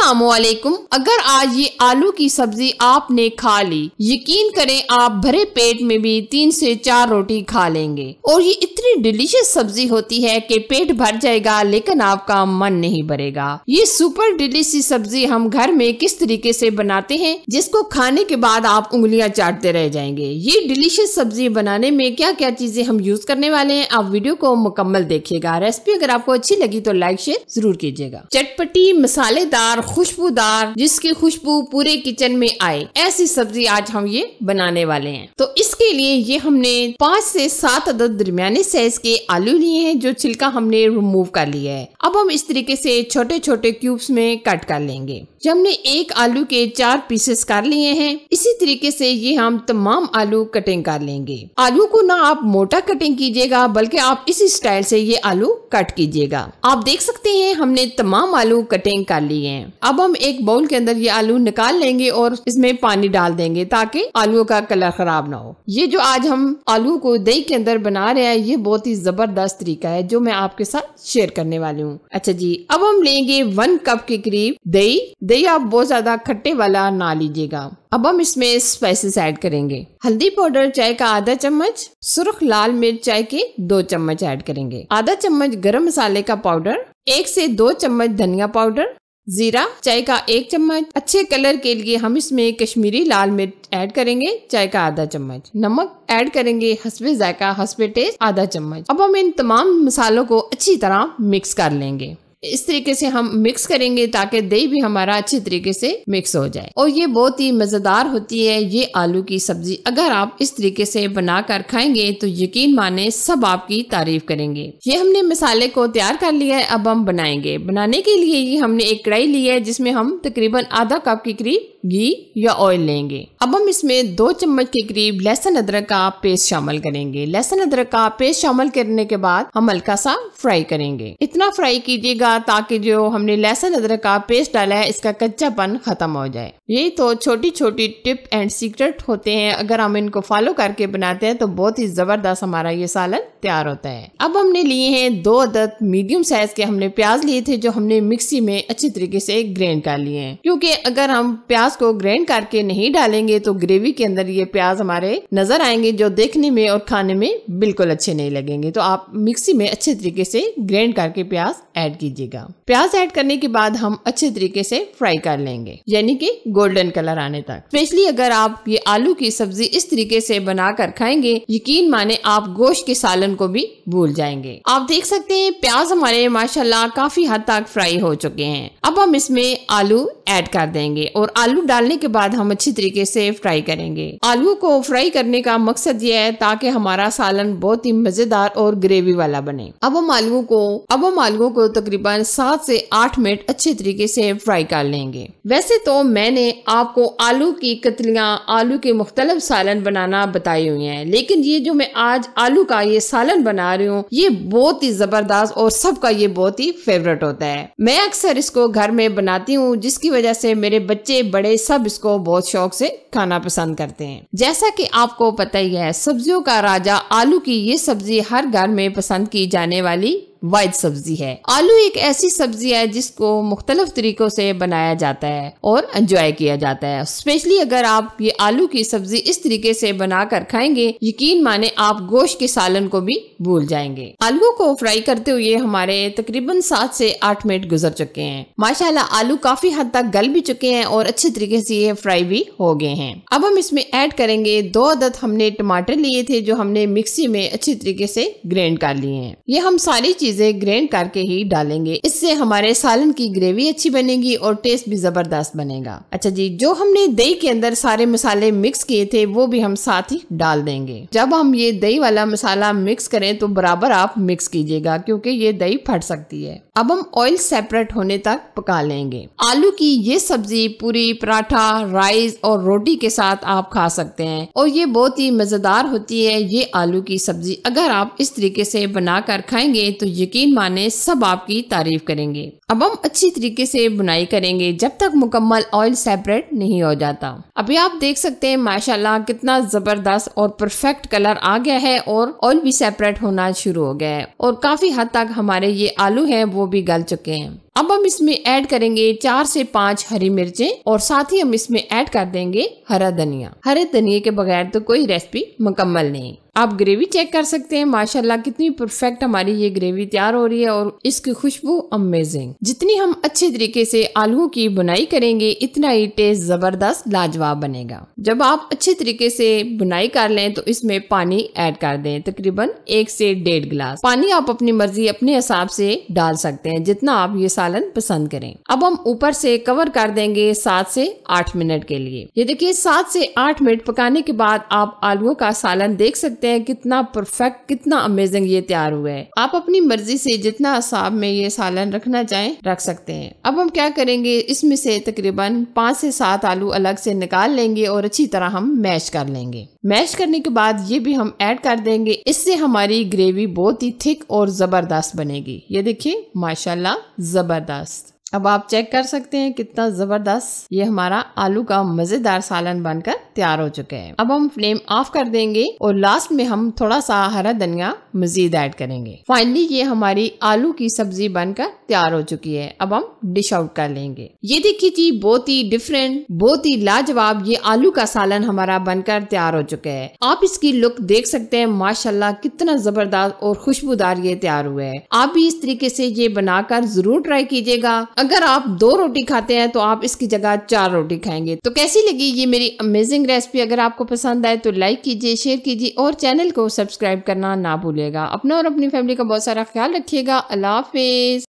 अस्सलामुअलैकुम। अगर आज ये आलू की सब्जी आपने खा ली, यकीन करें आप भरे पेट में भी 3 से 4 रोटी खा लेंगे। और ये इतनी डिलीशियस सब्जी होती है कि पेट भर जाएगा लेकिन आपका मन नहीं भरेगा। ये सुपर डिलीशियस सब्जी हम घर में किस तरीके से बनाते हैं जिसको खाने के बाद आप उंगलियां चाटते रह जाएंगे। ये डिलीशियस सब्जी बनाने में क्या क्या चीजें हम यूज करने वाले हैं, आप वीडियो को मुकम्मल देखिएगा। रेसिपी अगर आपको अच्छी लगी तो लाइक शेयर जरूर कीजिएगा। चटपटी मसालेदार खुशबूदार जिसकी खुशबू पूरे किचन में आए, ऐसी सब्जी आज हम ये बनाने वाले हैं। तो इसके लिए ये हमने 5 से 7 अदद दरमियाने साइज के आलू लिए हैं जो छिलका हमने रिमूव कर लिया है। अब हम इस तरीके से छोटे छोटे क्यूब्स में कट कर लेंगे। जब हमने एक आलू के 4 पीसेस कर लिए हैं, इसी तरीके से ये हम तमाम आलू कटिंग कर लेंगे। आलू को ना आप मोटा कटिंग कीजिएगा बल्कि आप इसी स्टाइल से ये आलू कट कीजिएगा। आप देख सकते हैं हमने तमाम आलू कटिंग कर लिए हैं। अब हम एक बाउल के अंदर ये आलू निकाल लेंगे और इसमें पानी डाल देंगे ताकि आलू का कलर खराब ना हो। ये जो आज हम आलू को दही के अंदर बना रहे हैं, ये बहुत ही जबरदस्त तरीका है जो मैं आपके साथ शेयर करने वाली हूँ। अच्छा जी, अब हम लेंगे 1 कप के करीब दही। दही आप बहुत ज्यादा खट्टे वाला ना लीजिएगा। अब हम इसमें स्पाइसेस ऐड करेंगे। हल्दी पाउडर चाय का आधा चम्मच, सुर्ख लाल मिर्च चाय के 2 चम्मच ऐड करेंगे, आधा चम्मच गरम मसाले का पाउडर, 1 से 2 चम्मच धनिया पाउडर, जीरा चाय का 1 चम्मच। अच्छे कलर के लिए हम इसमें कश्मीरी लाल मिर्च ऐड करेंगे चाय का आधा चम्मच, नमक ऐड करेंगे हस्बे जायका हस्बे टेस्ट आधा चम्मच। अब हम इन तमाम मसालों को अच्छी तरह मिक्स कर लेंगे। इस तरीके से हम मिक्स करेंगे ताकि दही भी हमारा अच्छी तरीके से मिक्स हो जाए और ये बहुत ही मजेदार होती है ये आलू की सब्जी। अगर आप इस तरीके से बनाकर खाएंगे तो यकीन माने सब आपकी तारीफ करेंगे। ये हमने मसाले को तैयार कर लिया है, अब हम बनाएंगे। बनाने के लिए ये हमने एक कढ़ाई ली है जिसमें हम तकरीबन आधा कप के करीब घी या ऑयल लेंगे। अब हम इसमें 2 चम्मच के करीब लहसुन अदरक का पेस्ट शामिल करेंगे। लहसुन अदरक का पेस्ट शामिल करने के बाद हम हल्का सा फ्राई करेंगे। इतना फ्राई कीजिएगा ताकि जो हमने लहसुन अदरक का पेस्ट डाला है इसका कच्चापन खत्म हो जाए। ये तो छोटी छोटी टिप एंड सीक्रेट होते हैं, अगर हम इनको फॉलो करके बनाते हैं तो बहुत ही जबरदस्त हमारा ये सालन तैयार होता है। अब हमने लिए हैं 2 अदद मीडियम साइज के हमने प्याज लिए थे जो हमने मिक्सी में अच्छी तरीके से ग्राइंड कर लिए हैं, क्योंकि अगर हम प्याज को ग्राइंड करके नहीं डालेंगे तो ग्रेवी के अंदर ये प्याज हमारे नजर आएंगे जो देखने में और खाने में बिल्कुल अच्छे नहीं लगेंगे। तो आप मिक्सी में अच्छे तरीके से ग्राइंड करके प्याज ऐड कीजिएगा। प्याज ऐड करने के बाद हम अच्छे तरीके से फ्राई कर लेंगे, यानी कि गोल्डन कलर आने तक। स्पेशली अगर आप ये आलू की सब्जी इस तरीके से बनाकर खाएंगे, यकीन माने आप गोश्त के सालन को भी भूल जाएंगे। आप देख सकते हैं प्याज हमारे माशाल्लाह काफी हद तक फ्राई हो चुके हैं। अब हम इसमें आलू ऐड कर देंगे और आलू डालने के बाद हम अच्छी तरीके से फ्राई करेंगे। आलू को फ्राई करने का मकसद ये है ताकि हमारा सालन बहुत ही मजेदार और ग्रेवी वाला बने। अब हम आलूओं को तकरीबन 7 से 8 मिनट अच्छे तरीके से फ्राई कर लेंगे। वैसे तो मैंने आपको आलू की कतलियां, आलू के मुख्तलिफ सालन बनाना बताई हुई हैं, लेकिन ये जो मैं आज आलू का ये सालन बना रही हूँ ये बहुत ही जबरदस्त और सबका ये बहुत ही फेवरेट होता है। मैं अक्सर इसको घर में बनाती हूँ जिसकी वजह से मेरे बच्चे बड़े सब इसको बहुत शौक से खाना पसंद करते हैं। जैसा कि आपको पता ही है, सब्जियों का राजा आलू की ये सब्जी हर घर में पसंद की जाने वाली वाइड सब्जी है। आलू एक ऐसी सब्जी है जिसको मुख्तलिफ तरीकों से बनाया जाता है और एंजॉय किया जाता है। स्पेशली अगर आप ये आलू की सब्जी इस तरीके से बनाकर खाएंगे, यकीन माने आप गोश्त के सालन को भी भूल जाएंगे। आलू को फ्राई करते हुए हमारे तकरीबन 7 से 8 मिनट गुजर चुके हैं। माशाल्लाह आलू काफी हद तक गल भी चुके हैं और अच्छे तरीके से ये फ्राई भी हो गए हैं। अब हम इसमें ऐड करेंगे 2 अदद हमने टमाटर लिए थे जो हमने मिक्सी में अच्छी तरीके से ग्राइंड कर लिए हैं। ये हम सारी चीजें ग्राइंड करके ही डालेंगे, इससे हमारे सालन की ग्रेवी अच्छी बनेगी और टेस्ट भी जबरदस्त बनेगा। अच्छा जी, जो हमने दही के अंदर सारे मसाले मिक्स किए थे वो भी हम साथ ही डाल देंगे। जब हम ये दही वाला मसाला मिक्स करें तो बराबर आप मिक्स कीजिएगा क्योंकि ये दही फट सकती है। अब हम ऑयल सेपरेट होने तक पका लेंगे। आलू की ये सब्जी पूरी, पराठा, राइस और रोटी के साथ आप खा सकते हैं और ये बहुत ही मजेदार होती है ये आलू की सब्जी। अगर आप इस तरीके से बनाकर खाएंगे तो यकीन माने सब आपकी तारीफ करेंगे। अब हम अच्छी तरीके से बुनाई करेंगे जब तक मुकम्मल ऑयल सेपरेट नहीं हो जाता। अभी आप देख सकते हैं माशाल्लाह कितना जबरदस्त और परफेक्ट कलर आ गया है और ऑयल भी सेपरेट होना शुरू हो गया है और काफी हद तक हमारे ये आलू हैं वो भी गल चुके हैं। अब हम इसमें ऐड करेंगे 4 से 5 हरी मिर्चें और साथ ही हम इसमें ऐड कर देंगे हरा धनिया। हरे धनिया के बगैर तो कोई रेसिपी मुकम्मल नहीं। आप ग्रेवी चेक कर सकते हैं माशाल्लाह कितनी परफेक्ट हमारी ये ग्रेवी तैयार हो रही है और इसकी खुशबू अमेजिंग। जितनी हम अच्छे तरीके से आलूओं की बुनाई करेंगे इतना ही टेस्ट जबरदस्त लाजवाब बनेगा। जब आप अच्छे तरीके से बुनाई कर लें तो इसमें पानी ऐड कर दें, तकरीबन 1 से 1.5 गिलास। पानी आप अपनी मर्जी अपने हिसाब से डाल सकते हैं जितना आप ये सालन पसंद करें। अब हम ऊपर से कवर कर देंगे 7 से 8 मिनट के लिए। ये देखिए 7 से 8 मिनट पकाने के बाद आप आलूओं का सालन देख सकते हैं कितना परफेक्ट, कितना अमेजिंग ये तैयार हुआ है। आप अपनी मर्जी से जितना हिसाब में ये सालन रखना चाहें रख सकते हैं। अब हम क्या करेंगे, इसमें से तकरीबन 5 से 7 आलू अलग से निकाल लेंगे और अच्छी तरह हम मैश कर लेंगे। मैश करने के बाद ये भी हम ऐड कर देंगे। इससे हमारी ग्रेवी बहुत ही थिक और जबरदस्त बनेगी। ये देखिए माशाल्लाह जबरदस्त। अब आप चेक कर सकते हैं कितना जबरदस्त ये हमारा आलू का मजेदार सालन बनकर तैयार हो चुका है। अब हम फ्लेम ऑफ कर देंगे और लास्ट में हम थोड़ा सा हरा धनिया मजीद ऐड करेंगे। फाइनली ये हमारी आलू की सब्जी बनकर तैयार हो चुकी है। अब हम डिश आउट कर लेंगे। ये देखिए जी बहुत ही डिफरेंट, बहुत ही लाजवाब ये आलू का सालन हमारा बनकर तैयार हो चुका है। आप इसकी लुक देख सकते हैं माशाल्लाह कितना जबरदस्त और खुशबूदार ये तैयार हुआ है। आप भी इस तरीके से ये बनाकर जरूर ट्राई कीजिएगा। अगर आप 2 रोटी खाते हैं तो आप इसकी जगह 4 रोटी खाएंगे। तो कैसी लगी ये मेरी अमेजिंग रेसिपी? अगर आपको पसंद आए तो लाइक कीजिए, शेयर कीजिए और चैनल को सब्सक्राइब करना ना भूलिएगा। अपना और अपनी फैमिली का बहुत सारा ख्याल रखिएगा। अल्लाह हाफिज।